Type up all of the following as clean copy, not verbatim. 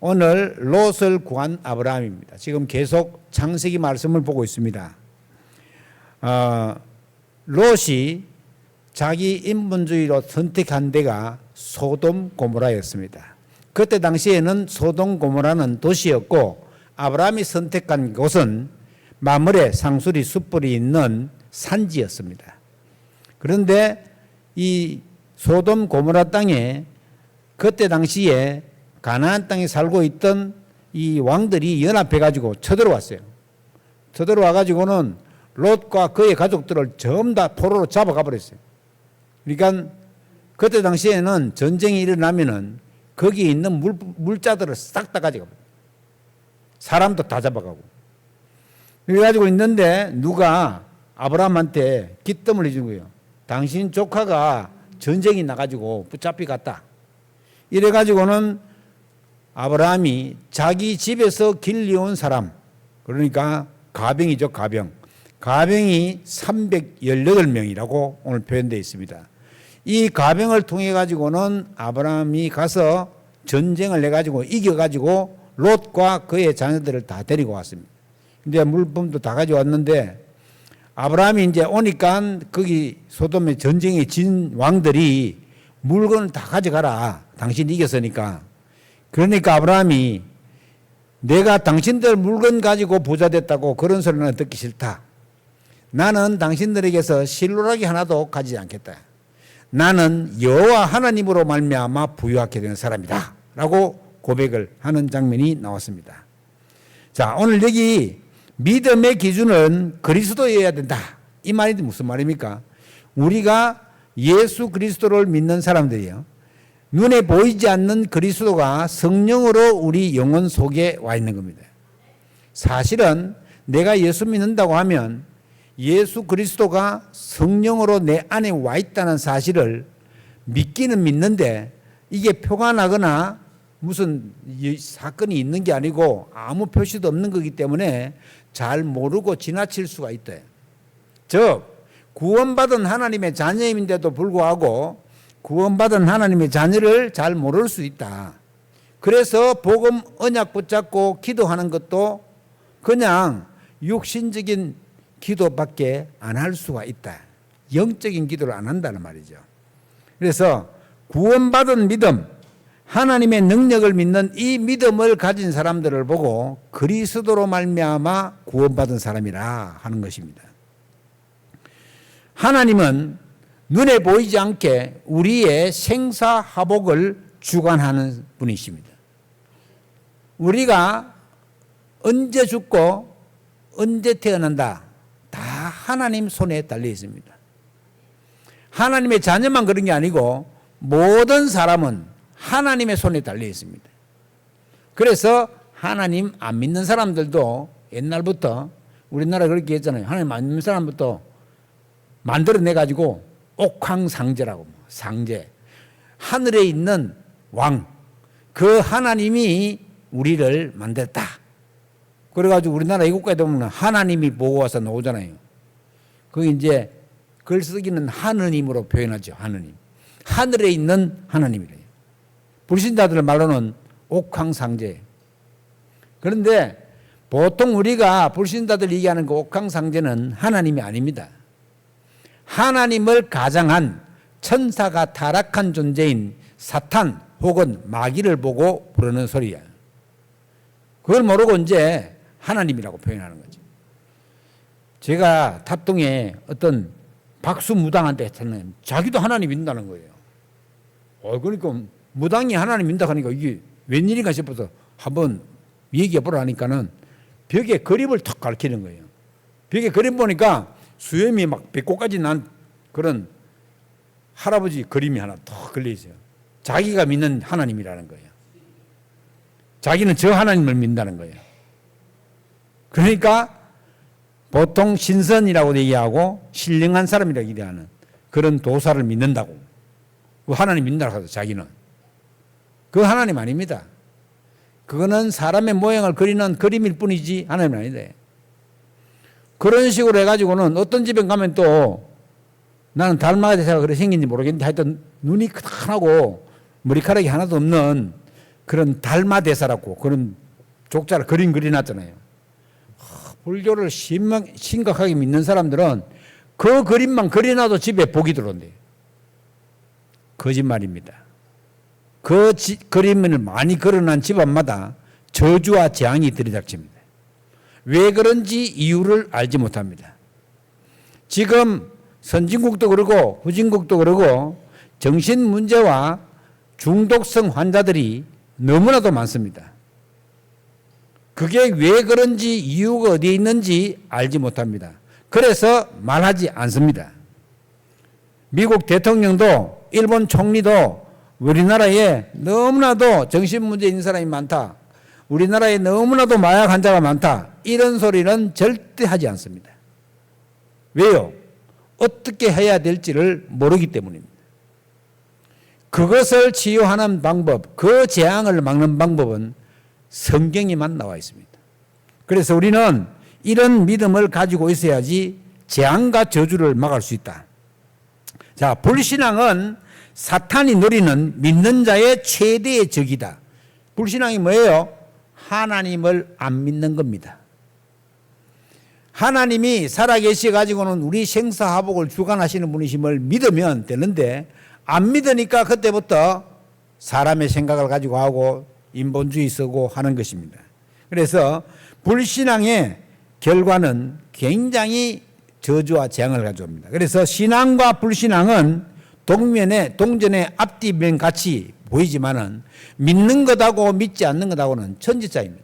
오늘 롯을 구한 아브라함입니다. 지금 계속 창세기 말씀을 보고 있습니다. 롯이 자기 인본주의로 선택한 데가 소돔 고모라였습니다. 그때 당시에는 소돔 고모라는 도시였고 아브라함이 선택한 곳은 마므레 상수리 숯불이 있는 산지였습니다. 그런데 이 소돔 고모라 땅에 그때 당시에 가나안 땅에 살고 있던 이 왕들이 연합해 가지고 쳐들어왔어요. 쳐들어와 가지고는 롯과 그의 가족들을 전부 다 포로로 잡아가 버렸어요. 그러니까 그때 당시에는 전쟁이 일어나면은 거기에 있는 물자들을 싹 다 가져가 버려요. 사람도 다 잡아가고. 그래가지고 있는데 누가 아브라함한테 기뜸을 해준 거예요. 당신 조카가 전쟁이 나가지고 붙잡히 갔다. 이래가지고는 아브라함이 자기 집에서 길리온 사람, 그러니까 가병이죠, 가병. 가병이 318명이라고 오늘 표현되어 있습니다. 이 가병을 통해 가지고는 아브라함이 가서 전쟁을 해가지고 이겨가지고 롯과 그의 자녀들을 다 데리고 왔습니다. 근데 물품도 다 가져왔는데 아브라함이 이제 오니까 거기 소돔의 전쟁에 진 왕들이 물건을 다 가져가라. 당신이 이겼으니까. 그러니까 아브라함이 내가 당신들 물건 가지고 부자 됐다고 그런 소리는 듣기 싫다. 나는 당신들에게서 실로라기 하나도 가지지 않겠다. 나는 여호와 하나님으로 말미암아 부유하게 되는 사람이다. 라고 고백을 하는 장면이 나왔습니다. 자, 오늘 여기 믿음의 기준은 그리스도여야 된다. 이 말이 무슨 말입니까? 우리가 예수 그리스도를 믿는 사람들이요. 눈에 보이지 않는 그리스도가 성령으로 우리 영혼 속에 와 있는 겁니다. 사실은 내가 예수 믿는다고 하면 예수 그리스도가 성령으로 내 안에 와 있다는 사실을 믿기는 믿는데 이게 표가 나거나 무슨 사건이 있는 게 아니고 아무 표시도 없는 거기 때문에 잘 모르고 지나칠 수가 있다. 즉 구원받은 하나님의 자녀임인데도 불구하고 구원받은 하나님의 자녀를 잘 모를 수 있다. 그래서 복음 언약 붙잡고 기도하는 것도 그냥 육신적인 기도밖에 안 할 수가 있다. 영적인 기도를 안 한다는 말이죠. 그래서 구원받은 믿음, 하나님의 능력을 믿는 이 믿음을 가진 사람들을 보고 그리스도로 말미암아 구원받은 사람이라 하는 것입니다. 하나님은 눈에 보이지 않게 우리의 생사화복을 주관하는 분이십니다. 우리가 언제 죽고 언제 태어난다 다 하나님 손에 달려 있습니다. 하나님의 자녀만 그런 게 아니고 모든 사람은 하나님의 손에 달려 있습니다. 그래서 하나님 안 믿는 사람들도 옛날부터 우리나라 그렇게 했잖아요. 하나님 안 믿는 사람부터 만들어내가지고 옥황상제라고, 상제. 하늘에 있는 왕. 그 하나님이 우리를 만들었다. 그래가지고 우리나라 이국가에 보면 하나님이 보고 와서 나오잖아요. 그게 이제 글쓰기는 하느님으로 표현하죠. 하느님. 하늘에 있는 하나님이래요. 불신자들 말로는 옥황상제. 그런데 보통 우리가 불신자들 얘기하는 그 옥황상제는 하나님이 아닙니다. 하나님을 가장한 천사가 타락한 존재인 사탄 혹은 마귀를 보고 부르는 소리야. 그걸 모르고 이제 하나님이라고 표현하는 거죠. 제가 탑동에 어떤 박수무당한테 했잖아요. 자기도 하나님 믿는다는 거예요. 그러니까 무당이 하나님 믿는다 하니까 이게 웬일인가 싶어서 한번 얘기해 보라 하니까는 벽에 그림을 탁 가르치는 거예요. 벽에 그림 보니까 수염이 막 배꼽까지 난 그런 할아버지 그림이 하나 탁 걸려 있어요. 자기가 믿는 하나님이라는 거예요. 자기는 저 하나님을 믿는다는 거예요. 그러니까 보통 신선이라고 얘기하고 신령한 사람이라고 얘기하는 그런 도사를 믿는다고. 그 하나님 믿는다고 하죠, 자기는. 그 하나님 아닙니다. 그거는 사람의 모양을 그리는 그림일 뿐이지 하나님은 아니다. 그런 식으로 해가지고는 어떤 집에 가면 또 나는 달마가 대사가 그렇게 생긴지 모르겠는데 하여튼 눈이 크다하고 머리카락이 하나도 없는 그런 달마대사라고 그런 족자를 그려놨잖아요. 불교를 심각하게 믿는 사람들은 그 그림만 그려놔도 집에 복이 들어온대요. 거짓말입니다. 그 그림을 많이 그려놓은 집안마다 저주와 재앙이 들이닥칩니다. 왜 그런지 이유를 알지 못합니다. 지금 선진국도 그러고 후진국도 그러고 정신 문제와 중독성 환자들이 너무나도 많습니다. 그게 왜 그런지 이유가 어디에 있는지 알지 못합니다. 그래서 말하지 않습니다. 미국 대통령도 일본 총리도 우리나라에 너무나도 정신문제 있는 사람이 많다. 우리나라에 너무나도 마약 환자가 많다. 이런 소리는 절대 하지 않습니다. 왜요? 어떻게 해야 될지를 모르기 때문입니다. 그것을 치유하는 방법, 그 재앙을 막는 방법은 성경에만 나와 있습니다. 그래서 우리는 이런 믿음을 가지고 있어야지 재앙과 저주를 막을 수 있다. 자, 불신앙은 사탄이 노리는 믿는 자의 최대의 적이다. 불신앙이 뭐예요? 하나님을 안 믿는 겁니다. 하나님이 살아계시 가지고는 우리 생사화복을 주관하시는 분이심을 믿으면 되는데 안 믿으니까 그때부터 사람의 생각을 가지고 하고 인본주의 쓰고 하는 것입니다. 그래서 불신앙의 결과는 굉장히 저주와 재앙을 가져옵니다. 그래서 신앙과 불신앙은 동전의 앞뒤면 같이 보이지만은 믿는 것하고 믿지 않는 것하고는 천지차이입니다.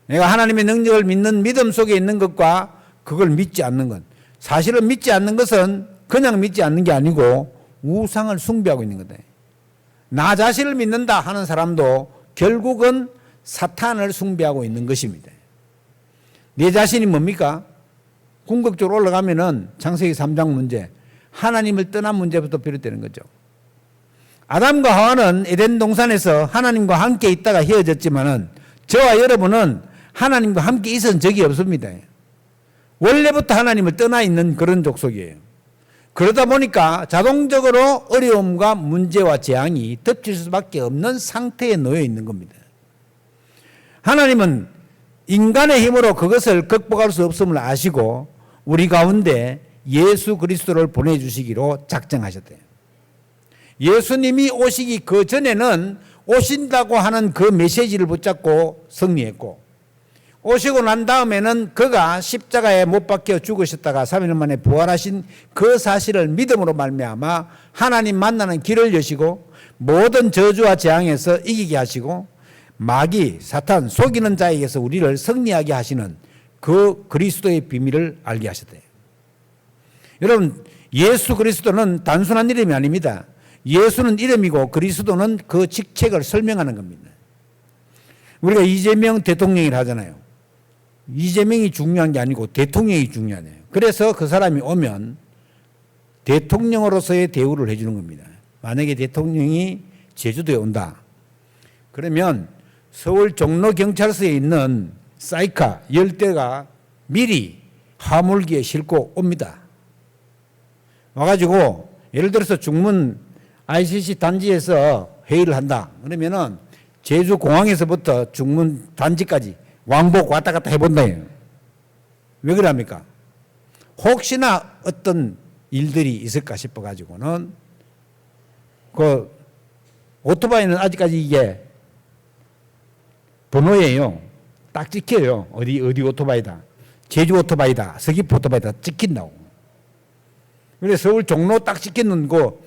내가 하나님의 능력을 믿는 믿음 속에 있는 것과 그걸 믿지 않는 것. 사실은 믿지 않는 것은 그냥 믿지 않는 게 아니고 우상을 숭배하고 있는 거다. 나 자신을 믿는다 하는 사람도 결국은 사탄을 숭배하고 있는 것입니다. 내 자신이 뭡니까? 궁극적으로 올라가면은 창세기 3장 문제, 하나님을 떠난 문제부터 비롯되는 거죠. 아담과 하와는 에덴 동산에서 하나님과 함께 있다가 헤어졌지만은 저와 여러분은 하나님과 함께 있은 적이 없습니다. 원래부터 하나님을 떠나 있는 그런 족속이에요. 그러다 보니까 자동적으로 어려움과 문제와 재앙이 덮칠 수밖에 없는 상태에 놓여 있는 겁니다. 하나님은 인간의 힘으로 그것을 극복할 수 없음을 아시고 우리 가운데 예수 그리스도를 보내주시기로 작정하셨대요. 예수님이 오시기 그 전에는 오신다고 하는 그 메시지를 붙잡고 승리했고 오시고 난 다음에는 그가 십자가에 못 박혀 죽으셨다가 3일 만에 부활하신 그 사실을 믿음으로 말미암아 하나님 만나는 길을 여시고 모든 저주와 재앙에서 이기게 하시고 마귀, 사탄, 속이는 자에게서 우리를 승리하게 하시는 그 그리스도의 비밀을 알게 하셨대요. 여러분, 예수 그리스도는 단순한 이름이 아닙니다. 예수는 이름이고 그리스도는 그 직책을 설명하는 겁니다. 우리가 이재명 대통령이라 하잖아요. 이재명이 중요한 게 아니고 대통령이 중요하네요. 그래서 그 사람이 오면 대통령으로서의 대우를 해주는 겁니다. 만약에 대통령이 제주도에 온다. 그러면 서울 종로경찰서에 있는 사이카 10대가 미리 화물기에 싣고 옵니다. 와가지고 예를 들어서 중문 ICC 단지에서 회의를 한다. 그러면은 제주공항에서부터 중문 단지까지 왕복 왔다 갔다 해본다. 왜 그럽니까? 혹시나 어떤 일들이 있을까 싶어가지고는 그 오토바이는 아직까지 이게 번호예요. 딱 찍혀요. 어디 오토바이다. 제주 오토바이다. 서귀포 오토바이다. 찍힌다고. 그래서 서울 종로 딱 찍혔는 그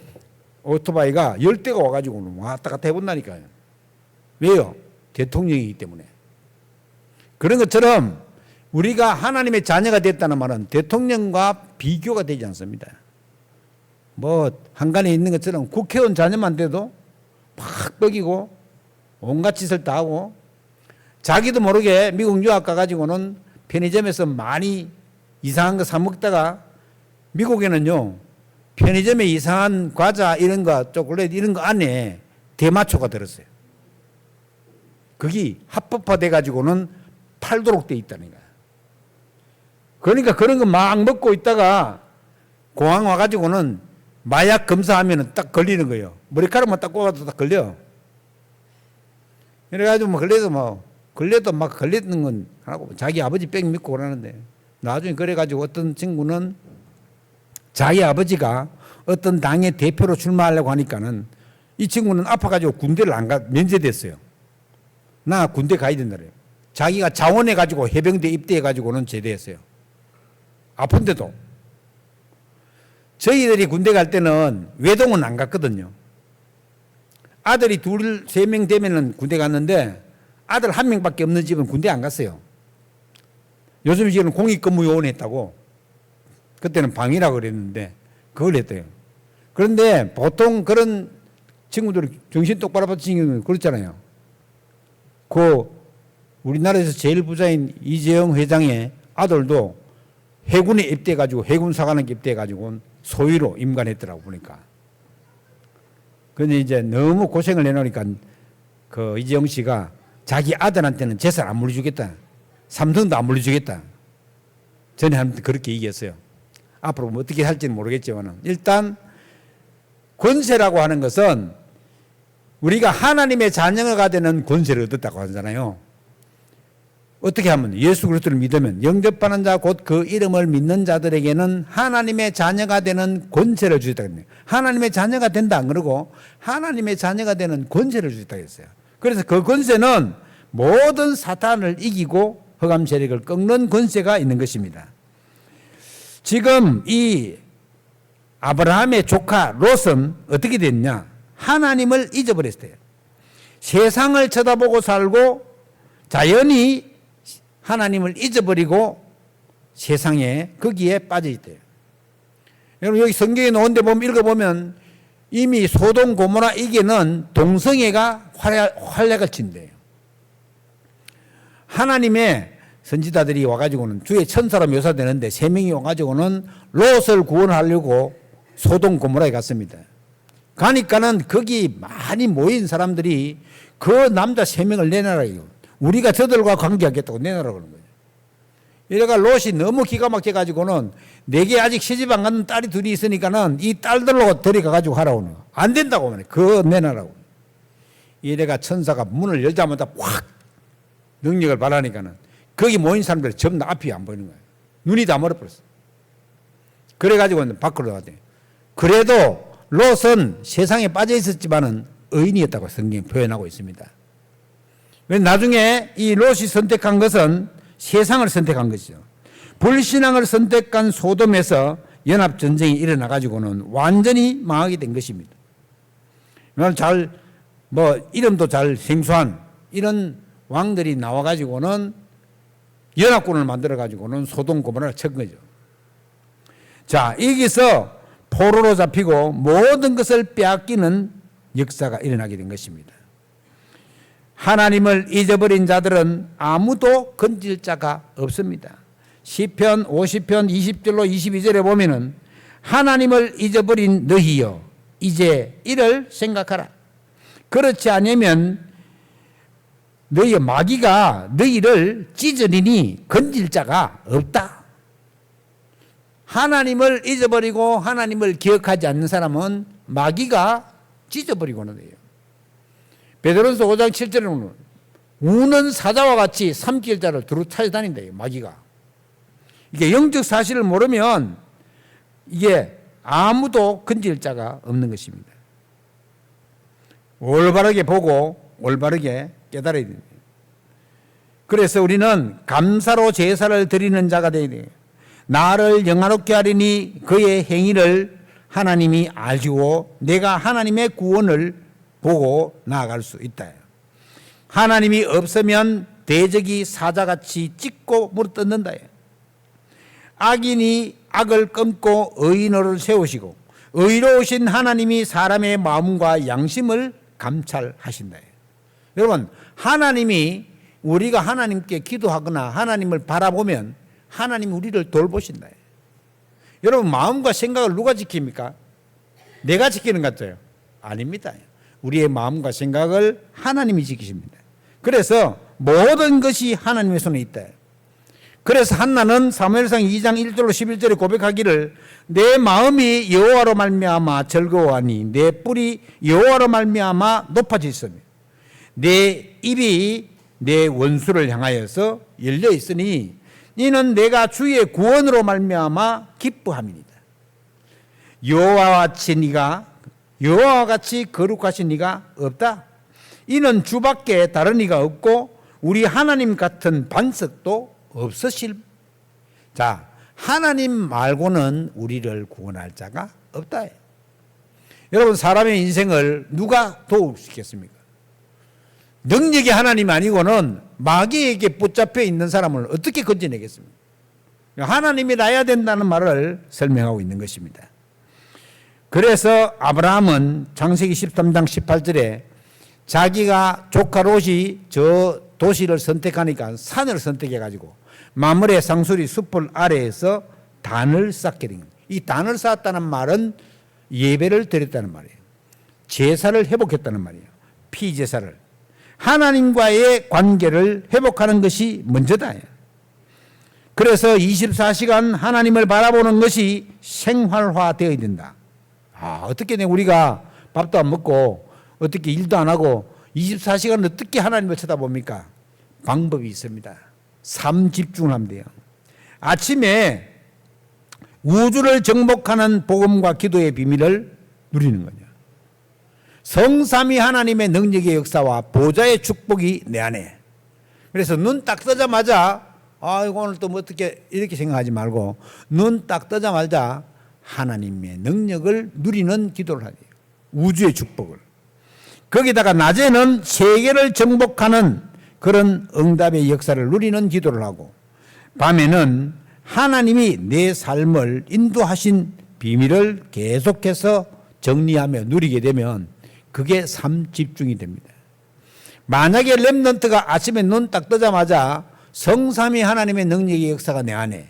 오토바이가 10대가 와가지고 왔다 갔다 해본다니까요. 왜요? 대통령이기 때문에. 그런 것처럼 우리가 하나님의 자녀가 됐다는 말은 대통령과 비교가 되지 않습니다. 뭐 한간에 있는 것처럼 국회의원 자녀만 돼도 막 뻑이고 온갖 짓을 다 하고 자기도 모르게 미국 유학 가가지고는 편의점에서 많이 이상한 거 사 먹다가 미국에는요 편의점에 이상한 과자 이런 거 초콜릿 이런 거 안에 대마초가 들었어요. 그게 합법화돼 가지고는 팔도록 돼 있다는 거야. 그러니까 그런 거 막 먹고 있다가 공항 와가지고는 마약 검사하면 딱 걸리는 거예요. 머리카락만 딱 꼽아도 딱 걸려. 이래가지고 걸려도 막 걸렸는 건 하고 자기 아버지 뺑 믿고 그러는데 나중에 그래가지고 어떤 친구는 자기 아버지가 어떤 당의 대표로 출마하려고 하니까는 이 친구는 아파가지고 군대를 안 가, 면제됐어요. 나 군대 가야 된다래요. 자기가 자원해가지고 해병대 입대해가지고는 제대했어요. 아픈데도. 저희들이 군대 갈 때는 외동은 안 갔거든요. 아들이 둘, 세 명 되면은 군대 갔는데 아들 한 명밖에 없는 집은 군대 안 갔어요. 요즘 지금 공익근무요원 했다고. 그때는 방이라고 그랬는데 그걸 했대요. 그런데 보통 그런 친구들이 정신 똑바로 받은 친구는 그렇잖아요. 우리나라에서 제일 부자인 이재용 회장의 아들도 해군에 입대해가지고 해군사관학에 입대해가지고 소위로 임관했더라고 보니까. 그런데 이제 너무 고생을 해놓으니까 이재용 씨가 자기 아들한테는 재산 안 물려주겠다. 삼성도 안 물려주겠다. 전에 한번 그렇게 얘기했어요. 앞으로 뭐 어떻게 할지는 모르겠지만 일단 권세라고 하는 것은 우리가 하나님의 자녀가 되는 권세를 얻었다고 하잖아요. 어떻게 하면 예수 그리스도를 믿으면 영접하는 자 곧 그 이름을 믿는 자들에게는 하나님의 자녀가 되는 권세를 주셨다 그랬네요. 하나님의 자녀가 된다 안 그러고 하나님의 자녀가 되는 권세를 주셨다 그랬어요. 그래서 그 권세는 모든 사탄을 이기고 흑암 세력을 꺾는 권세가 있는 것입니다. 지금 이 아브라함의 조카 롯은 어떻게 됐냐? 하나님을 잊어버렸어요. 세상을 쳐다보고 살고 자연히 하나님을 잊어버리고 세상에 거기에 빠져 있대요. 여러분 여기 성경에 나온 데 보면 읽어보면 이미 소돔 고모라 이게는 동성애가 활약을 친대요. 하나님의 선지자들이 와가지고는 주의 천사로 묘사되는데 3명이 와가지고는 롯을 구원하려고 소돔 고모라에 갔습니다. 가니까는 거기 많이 모인 사람들이 그 남자 3명을 내놔라요. 우리가 저들과 관계하겠다고 내놔라 그러는 거예요. 이래가 롯이 너무 기가 막혀가지고는 내게 아직 시집 안 가는 딸이 둘이 있으니까는 이 딸들로 데려가가지고 하라고 하는 거예요. 안 된다고 하네. 그거 내놔라고. 이래가 천사가 문을 열자마자 확 능력을 발하니까는 거기 모인 사람들이 전부 다 앞이 안 보이는 거예요. 눈이 다 멀어버렸어. 그래가지고는 밖으로 나왔대요. 그래도 롯은 세상에 빠져 있었지만은 의인이었다고 성경이 표현하고 있습니다. 나중에 이 롯이 선택한 것은 세상을 선택한 것이죠. 불신앙을 선택한 소돔에서 연합전쟁이 일어나가지고는 완전히 망하게 된 것입니다. 이름도 잘 생소한 이런 왕들이 나와가지고는 연합군을 만들어가지고는 소돔 고모라를 친 거죠. 자, 여기서 포로로 잡히고 모든 것을 빼앗기는 역사가 일어나게 된 것입니다. 하나님을 잊어버린 자들은 아무도 건질 자가 없습니다. 시편 50편 20절로 22절에 보면은 하나님을 잊어버린 너희여 이제 이를 생각하라. 그렇지 않으면 너희의 마귀가 너희를 찢으리니 건질 자가 없다. 하나님을 잊어버리고 하나님을 기억하지 않는 사람은 마귀가 찢어버리고는 해요. 베드로전서 5장 7절에 보면 우는 사자와 같이 삼킬 자를 두루 찾아다닌대요. 마귀가. 이게 영적 사실을 모르면 이게 아무도 건질 자가 없는 것입니다. 올바르게 보고 올바르게 깨달아야 됩니다. 그래서 우리는 감사로 제사를 드리는 자가 되어야 돼요. 나를 영화롭게 하리니 그의 행위를 하나님이 알시고 내가 하나님의 구원을 보고 나아갈 수 있다. 하나님이 없으면 대적이 사자같이 찢고 물어뜯는다. 악인이 악을 끊고 의인을 세우시고 의로우신 하나님이 사람의 마음과 양심을 감찰하신다. 여러분, 하나님이 우리가 하나님께 기도하거나 하나님을 바라보면 하나님이 우리를 돌보신다. 여러분, 마음과 생각을 누가 지킵니까? 내가 지키는 것 같아요? 아닙니다. 우리의 마음과 생각을 하나님이 지키십니다. 그래서 모든 것이 하나님의 손에 있다. 그래서 한나는 사무엘상 2장 1절로 11절에 고백하기를 내 마음이 여호와로 말미암아 즐거워하니 내 뿔이 여호와로 말미암아 높아졌으며 내 입이 내 원수를 향하여서 열려 있으니 이는 내가 주의 구원으로 말미암아 기뻐함이니이다. 여호와와 같이 거룩하신 이가 없다. 이는 주밖에 다른 이가 없고 우리 하나님 같은 반석도 없으실. 자, 하나님 말고는 우리를 구원할 자가 없다. 여러분, 사람의 인생을 누가 도우시겠습니까? 능력이 하나님 아니고는 마귀에게 붙잡혀 있는 사람을 어떻게 건져내겠습니까? 하나님이 나야 된다는 말을 설명하고 있는 것입니다. 그래서 아브라함은 창세기 13장 18절에 자기가 조카 롯이 저 도시를 선택하니까 산을 선택해가지고 마므레 상수리 숲을 아래에서 단을 쌓게 된 겁니다. 이 단을 쌓았다는 말은 예배를 드렸다는 말이에요. 제사를 회복했다는 말이에요. 피제사를. 하나님과의 관계를 회복하는 것이 먼저다. 그래서 24시간 하나님을 바라보는 것이 생활화되어야 된다. 어떻게 우리가 밥도 안 먹고 어떻게 일도 안 하고 24시간 어떻게 하나님을 쳐다봅니까? 방법이 있습니다. 삶 집중을 하면 돼요. 아침에 우주를 정복하는 복음과 기도의 비밀을 누리는 거죠. 성삼위 하나님의 능력의 역사와 보좌의 축복이 내 안에. 그래서 눈 딱 뜨자마자 이거 오늘 또 뭐 어떻게 이렇게 생각하지 말고 눈 딱 뜨자마자 하나님의 능력을 누리는 기도를 하죠. 우주의 축복을. 거기다가 낮에는 세계를 정복하는 그런 응답의 역사를 누리는 기도를 하고 밤에는 하나님이 내 삶을 인도하신 비밀을 계속해서 정리하며 누리게 되면 그게 삶 집중이 됩니다. 만약에 렘넌트가 아침에 눈 딱 뜨자마자 성삼위 하나님의 능력의 역사가 내 안에,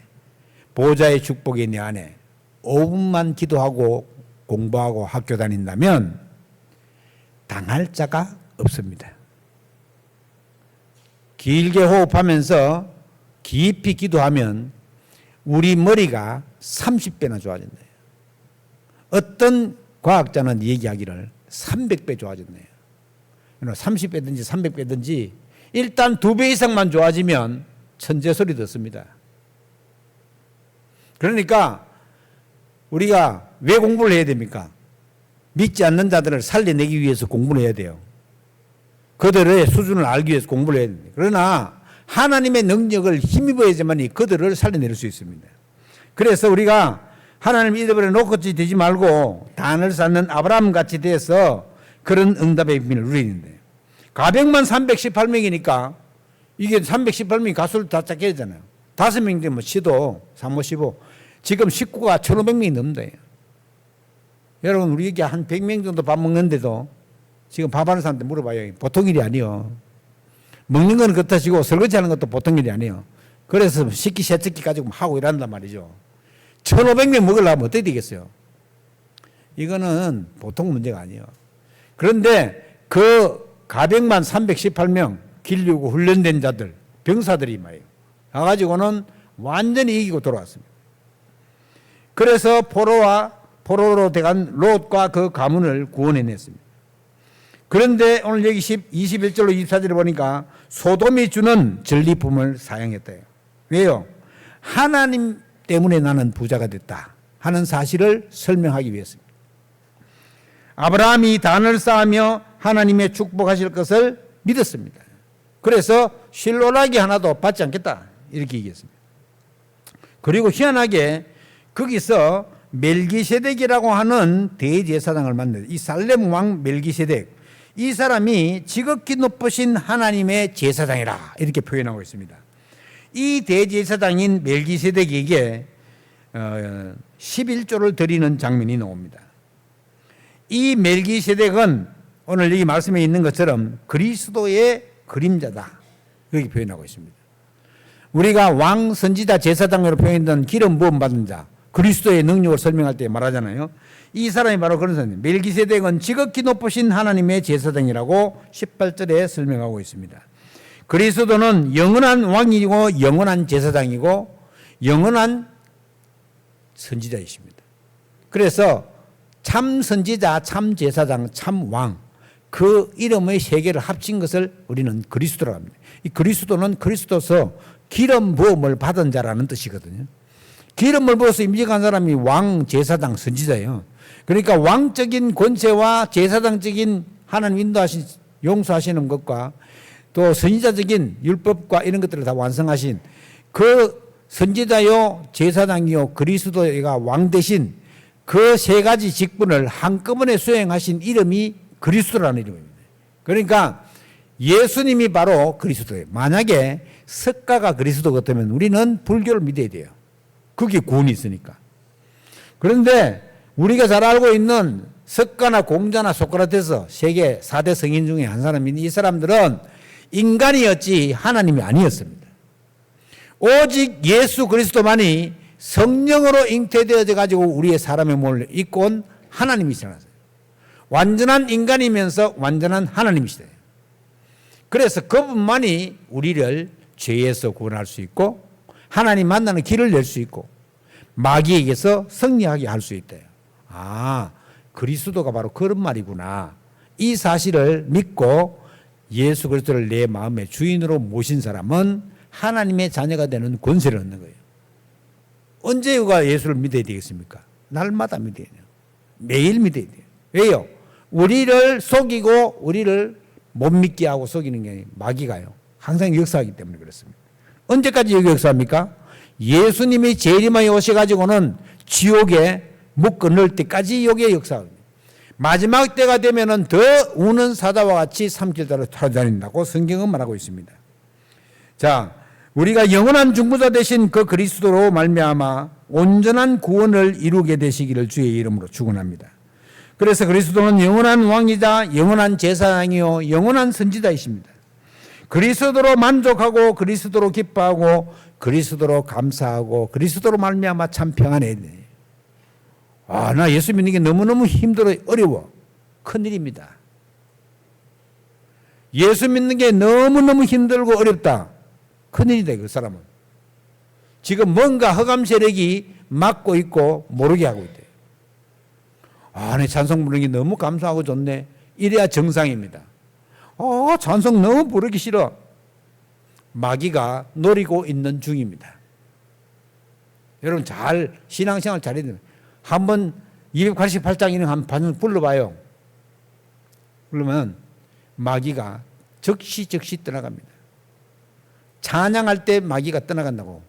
보좌의 축복이 내 안에 5분만 기도하고 공부하고 학교 다닌다면 당할 자가 없습니다. 길게 호흡하면서 깊이 기도하면 우리 머리가 30배나 좋아진다. 어떤 과학자는 얘기하기를 300배 좋아졌네요. 30배든지 300배든지 일단 2배 이상만 좋아지면 천재 소리 듣습니다. 그러니까 우리가 왜 공부를 해야 됩니까? 믿지 않는 자들을 살려내기 위해서 공부를 해야 돼요. 그들의 수준을 알기 위해서 공부를 해야 됩니다. 그러나 하나님의 능력을 힘입어야지만 그들을 살려낼 수 있습니다. 그래서 우리가 하나님 잊어버려 놓고지 되지 말고 단을 쌓는 아브라함 같이 돼서 그런 응답의 비밀을 누리는데 가병만 318명이니까 이게 318명이 가수를 다 짝게 되잖아요. 5명 되면 시도, 사모 15. 지금 식구가 1,500명이 넘는다. 여러분 우리 여기 한 100명 정도 밥 먹는데도 지금 밥하는 사람한테 물어봐요. 보통 일이 아니에요. 먹는 건 그렇다 치고 설거지하는 것도 보통 일이 아니에요. 그래서 식기 세척기 가지고 하고 일한단 말이죠. 1,500명 먹으려면 어떻게 되겠어요? 이거는 보통 문제가 아니에요. 그런데 그 가병만 318명 길르고 훈련된 자들, 병사들이 말이에요. 가가지고는 완전히 이기고 돌아왔습니다. 그래서 포로로 돼간 롯과 그 가문을 구원해냈습니다. 그런데 오늘 여기 21절로 24절에 보니까 소돔이 주는 전리품을 사용했대요. 왜요? 하나님 때문에 나는 부자가 됐다 하는 사실을 설명하기 위해서입니다. 아브라함이 단을 쌓으며 하나님의 축복하실 것을 믿었습니다. 그래서 실로라기 하나도 받지 않겠다 이렇게 얘기했습니다. 그리고 희한하게 거기서 멜기세덱이라고 하는 대제사장을 만나요. 이 살렘 왕 멜기세덱, 이 사람이 지극히 높으신 하나님의 제사장이라 이렇게 표현하고 있습니다. 이 대제사장인 멜기세덱에게 11조를 드리는 장면이 나옵니다. 이 멜기세덱은 오늘 여기 말씀에 있는 것처럼 그리스도의 그림자다 이렇게 표현하고 있습니다. 우리가 왕, 선지자, 제사장으로 표현된 기름 부음 받은 자, 그리스도의 능력을 설명할 때 말하잖아요. 이 사람이 바로 그런 사람입니다. 멜기세덱은 지극히 높으신 하나님의 제사장이라고 18절에 설명하고 있습니다. 그리스도는 영원한 왕이고 영원한 제사장이고 영원한 선지자이십니다. 그래서 참 선지자, 참 제사장, 참 왕, 그 이름의 세 개를 합친 것을 우리는 그리스도라고 합니다. 이 그리스도는 그리스도서 기름 부음을 받은 자라는 뜻이거든요. 기름을 부어서 임직한 사람이 왕, 제사장, 선지자예요. 그러니까 왕적인 권세와 제사장적인 하나님 인도하신 용서하시는 것과 또 선지자적인 율법과 이런 것들을 다 완성하신 그 선지자요, 제사장이요, 그리스도가 왕 대신 그 세 가지 직분을 한꺼번에 수행하신 이름이 그리스도라는 이름입니다. 그러니까 예수님이 바로 그리스도예요. 만약에 석가가 그리스도 같으면 우리는 불교를 믿어야 돼요. 그게 구원이 있으니까. 그런데 우리가 잘 알고 있는 석가나 공자나 소크라테스 세계 4대 성인 중에 한 사람인 이 사람들은 인간이었지 하나님이 아니었습니다. 오직 예수 그리스도만이 성령으로 잉태되어져 가지고 우리의 사람의 몸을 입고 온 하나님이시라는 거예요. 완전한 인간이면서 완전한 하나님이시대요. 그래서 그분만이 우리를 죄에서 구원할 수 있고 하나님 만나는 길을 낼 수 있고 마귀에게서 승리하게 할 수 있대요. 아, 그리스도가 바로 그런 말이구나. 이 사실을 믿고 예수 그리스도를 내 마음의 주인으로 모신 사람은 하나님의 자녀가 되는 권세를 얻는 거예요. 언제 우리가 예수를 믿어야 되겠습니까? 날마다 믿어야 돼요. 매일 믿어야 돼요. 왜요? 우리를 속이고 우리를 못 믿게 하고 속이는 게 마귀가요. 항상 역사하기 때문에 그렇습니다. 언제까지 여기 역사합니까? 예수님이 재림하여 오셔가지고는 지옥에 묶어 넣을 때까지 여기에 역사합니다. 마지막 때가 되면은 더 우는 사자와 같이 삼킬자로 찾아다닌다고 성경은 말하고 있습니다. 자, 우리가 영원한 중보자 되신 그 그리스도로 말미암아 온전한 구원을 이루게 되시기를 주의 이름으로 축원합니다. 그래서 그리스도는 영원한 왕이자 영원한 제사장이요 영원한 선지자이십니다. 그리스도로 만족하고 그리스도로 기뻐하고 그리스도로 감사하고 그리스도로 말미암아 참 평안해야 돼. 아, 나 예수 믿는 게 너무너무 힘들어 어려워. 큰일입니다. 예수 믿는 게 너무너무 힘들고 어렵다. 큰일이다 그 사람은. 지금 뭔가 흑암 세력이 막고 있고 모르게 하고 있대요. 아, 내 찬송 부르는 게 너무 감사하고 좋네. 이래야 정상입니다. 찬송 너무 부르기 싫어. 마귀가 노리고 있는 중입니다. 여러분 잘 신앙생활 잘해야 됩니다. 한번 288장 이런 한 번 불러봐요. 그러면 마귀가 즉시 떠나갑니다. 찬양할 때 마귀가 떠나간다고.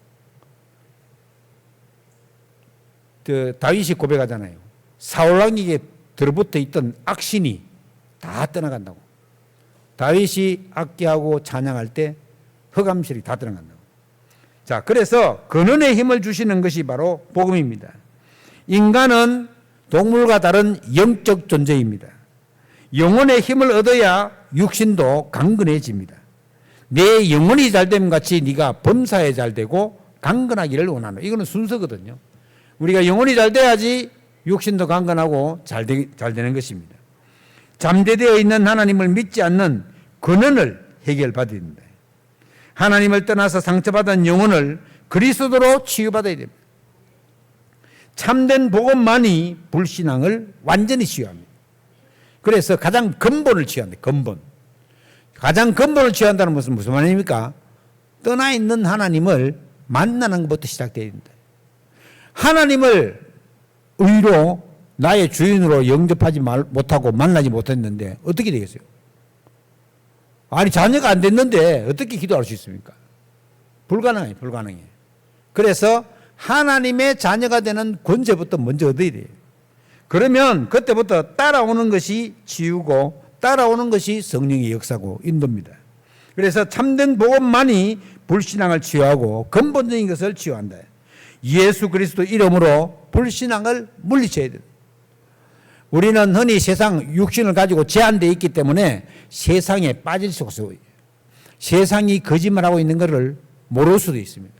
다윗이 고백하잖아요. 사울왕에게 들어붙어 있던 악신이 다 떠나간다고. 다윗이 악기하고 찬양할 때 흑암실이 다 떠나간다고. 자, 그래서 근원의 힘을 주시는 것이 바로 복음입니다. 인간은 동물과 다른 영적 존재입니다. 영혼의 힘을 얻어야 육신도 강건해집니다. 내 영혼이 잘됨 같이 네가 범사에 잘되고 강건하기를 원하노. 이거는 순서거든요. 우리가 영혼이 잘 돼야지 육신도 강건하고 잘 되는 것입니다. 잠재되어 있는 하나님을 믿지 않는 근원을 해결받아야 됩니다. 하나님을 떠나서 상처받은 영혼을 그리스도로 치유받아야 됩니다. 참된 복음만이 불신앙을 완전히 치유합니다. 그래서 가장 근본을 치유한다. 근본. 가장 근본을 치유한다는 것은 무슨 말입니까? 떠나 있는 하나님을 만나는 것부터 시작되어야 된다. 하나님을 의로 나의 주인으로 영접하지 못하고 만나지 못했는데 어떻게 되겠어요? 아니 자녀가 안 됐는데 어떻게 기도할 수 있습니까? 불가능해. 그래서 하나님의 자녀가 되는 권세부터 먼저 얻어야 돼요. 그러면 그때부터 따라오는 것이 치유고 따라오는 것이 성령의 역사고 인도입니다. 그래서 참된 복음만이 불신앙을 치유하고 근본적인 것을 치유한다. 예수 그리스도 이름으로 불신앙을 물리쳐야 돼요. 우리는 흔히 세상 육신을 가지고 제한되어 있기 때문에 세상에 빠질 수 없어요. 세상이 거짓말하고 있는 것을 모를 수도 있습니다.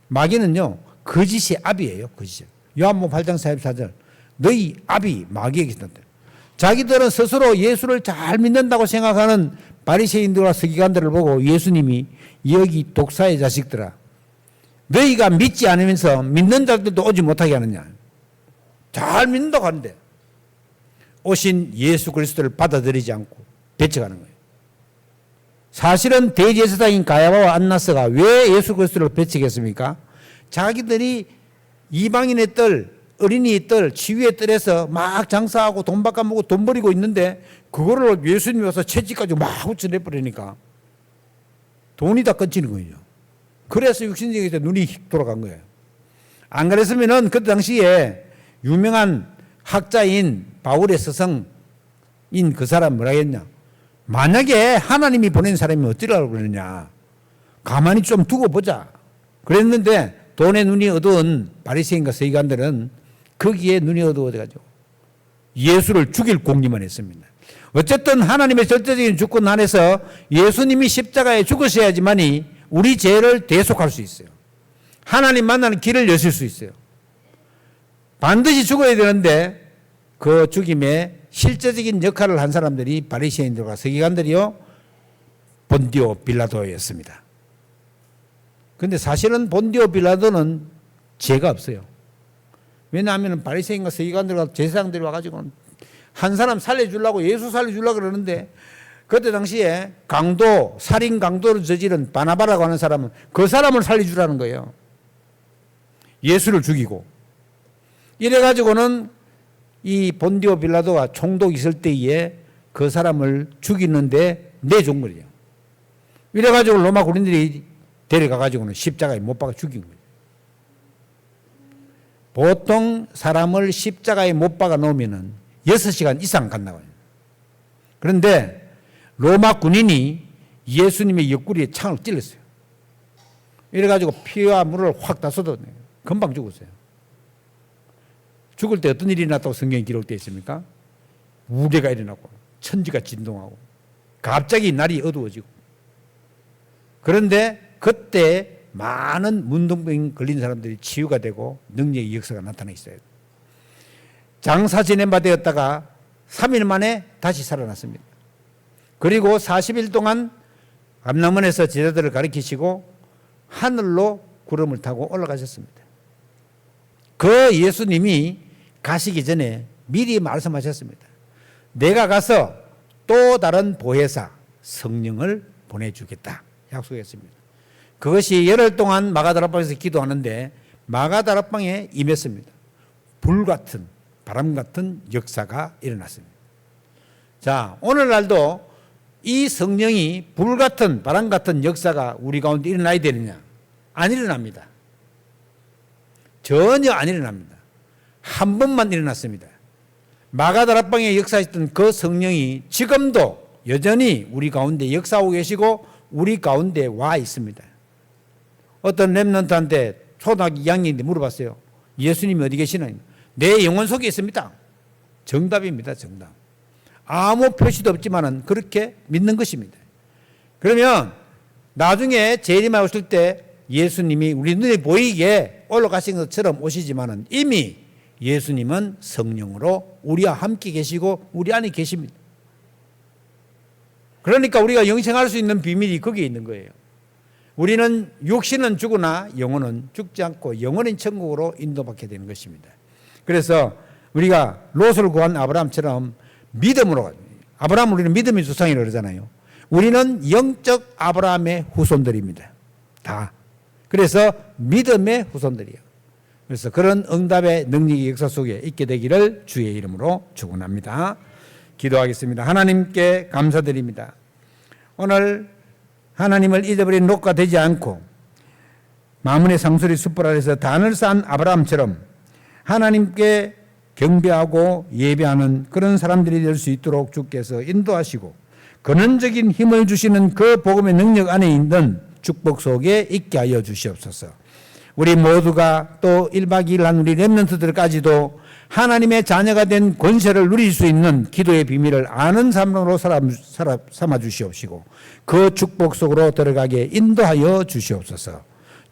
마귀는요 거짓의 압이에요. 거짓. 요한복음 8장 44절 너희 압이 마귀에게 있다. 자기들은 스스로 예수를 잘 믿는다고 생각하는 바리새인들과 서기관들을 보고 예수님이 여기 독사의 자식들아 너희가 믿지 않으면서 믿는 자들도 오지 못하게 하느냐. 잘 믿는다고 하는데 오신 예수 그리스도를 받아들이지 않고 배척하는 거예요. 사실은 대제사장인 가야바와 안나스가 왜 예수 그리스도를 배척했습니까? 자기들이 이방인의 뜰, 어린이의 뜰, 치유의 뜰에서 막 장사하고 돈 바꿔먹고 돈 버리고 있는데 그거를 예수님이 와서 채찍까지 막 훔쳐내버리니까 돈이 다 끊기는 거예요. 그래서 육신적인 눈이 돌아간 거예요. 안 그랬으면은 그때 당시에 유명한 학자인 바울의 스승인 그 사람 뭐라 했냐? 만약에 하나님이 보낸 사람이 어찌라고 그러느냐? 가만히 좀 두고 보자. 그랬는데 돈에 눈이 어두운 바리새인과 서기관들은 거기에 눈이 어두워져가지고 예수를 죽일 공리만 했습니다. 어쨌든 하나님의 절대적인 주권 안에서 예수님이 십자가에 죽으셔야지만이 우리 죄를 대속할 수 있어요. 하나님 만나는 길을 여실 수 있어요. 반드시 죽어야 되는데 그 죽임에 실제적인 역할을 한 사람들이 바리새인들과 서기관들이요, 본디오 빌라도였습니다. 그런데 사실은 본디오 빌라도는 죄가 없어요. 왜냐하면 바리새인과 서기관들과 제사장들이 와가지고는 한 사람 살려주려고, 예수 살려주려고 그러는데 그때 당시에 강도, 살인 강도를 저지른 바나바라고 하는 사람은 그 사람을 살려주라는 거예요. 예수를 죽이고. 이래가지고는 이 본디오 빌라도가 총독 있을 때에 그 사람을 죽이는데 내준 거예요. 이래가지고 로마 군인들이 데려가가지고는 십자가에 못 박아 죽인 거예요. 보통 사람을 십자가에 못 박아 놓으면은 6시간 이상 간다고 해요. 그런데 로마 군인이 예수님의 옆구리에 창을 찔렀어요. 이래가지고 피와 물을 확 다 쏟아내요. 금방 죽었어요. 죽을 때 어떤 일이 났다고 성경에 기록되어 있습니까? 우레가 일어나고 천지가 진동하고 갑자기 날이 어두워지고. 그런데 그때 많은 문둥병 걸린 사람들이 치유가 되고 능력의 역사가 나타나 있어요. 장사 지낸 바 되었다가 3일 만에 다시 살아났습니다. 그리고 40일 동안 감람원에서 제자들을 가르치시고 하늘로 구름을 타고 올라가셨습니다. 그 예수님이 가시기 전에 미리 말씀하셨습니다. 내가 가서 또 다른 보혜사 성령을 보내주겠다 약속했습니다. 그것이 열흘 동안 마가다락방에서 기도하는데 마가다락방에 임했습니다. 불같은 바람 같은 역사가 일어났습니다. 자, 오늘날도 이 성령이 불같은 바람 같은 역사가 우리 가운데 일어나야 되느냐? 안 일어납니다. 전혀 안 일어납니다. 한 번만 일어났습니다. 마가다락방에 역사했던 그 성령이 지금도 여전히 우리 가운데 역사하고 계시고 우리 가운데 와 있습니다. 어떤 렘넌트한테 초등학교 2학년인데 물어봤어요. 예수님이 어디 계시나? 내 영혼 속에 있습니다. 정답입니다. 정답. 아무 표시도 없지만은 그렇게 믿는 것입니다. 그러면 나중에 재림하여 오실 때 예수님이 우리 눈에 보이게 올라가신 것처럼 오시지만은 이미 예수님은 성령으로 우리와 함께 계시고 우리 안에 계십니다. 그러니까 우리가 영생할 수 있는 비밀이 거기에 있는 거예요. 우리는 육신은 죽으나 영혼은 죽지 않고 영원한 천국으로 인도받게 되는 것입니다. 그래서 우리가 롯을 구한 아브라함처럼 믿음으로 가요. 아브라함은 우리는 믿음의 조상이라고 그러잖아요. 우리는 영적 아브라함의 후손들입니다. 다. 그래서 믿음의 후손들이에요. 그래서 그런 응답의 능력의 역사 속에 있게 되기를 주의 이름으로 축원합니다. 기도하겠습니다. 하나님께 감사드립니다. 오늘 하나님을 잊어버린 롯과 되지 않고 마문의 상수리 숯불 아래서 단을 쌓은 아브라함처럼 하나님께 경배하고 예배하는 그런 사람들이 될 수 있도록 주께서 인도하시고 근원적인 힘을 주시는 그 복음의 능력 안에 있는 축복 속에 있게 하여 주시옵소서. 우리 모두가 또 1박 2일 한 우리 렘넌트들까지도 하나님의 자녀가 된 권세를 누릴 수 있는 기도의 비밀을 아는 사람으로 삼아 주시옵시고 그 축복 속으로 들어가게 인도하여 주시옵소서.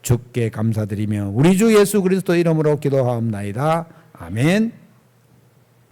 주께 감사드리며 우리 주 예수 그리스도 이름으로 기도하옵나이다. 아멘.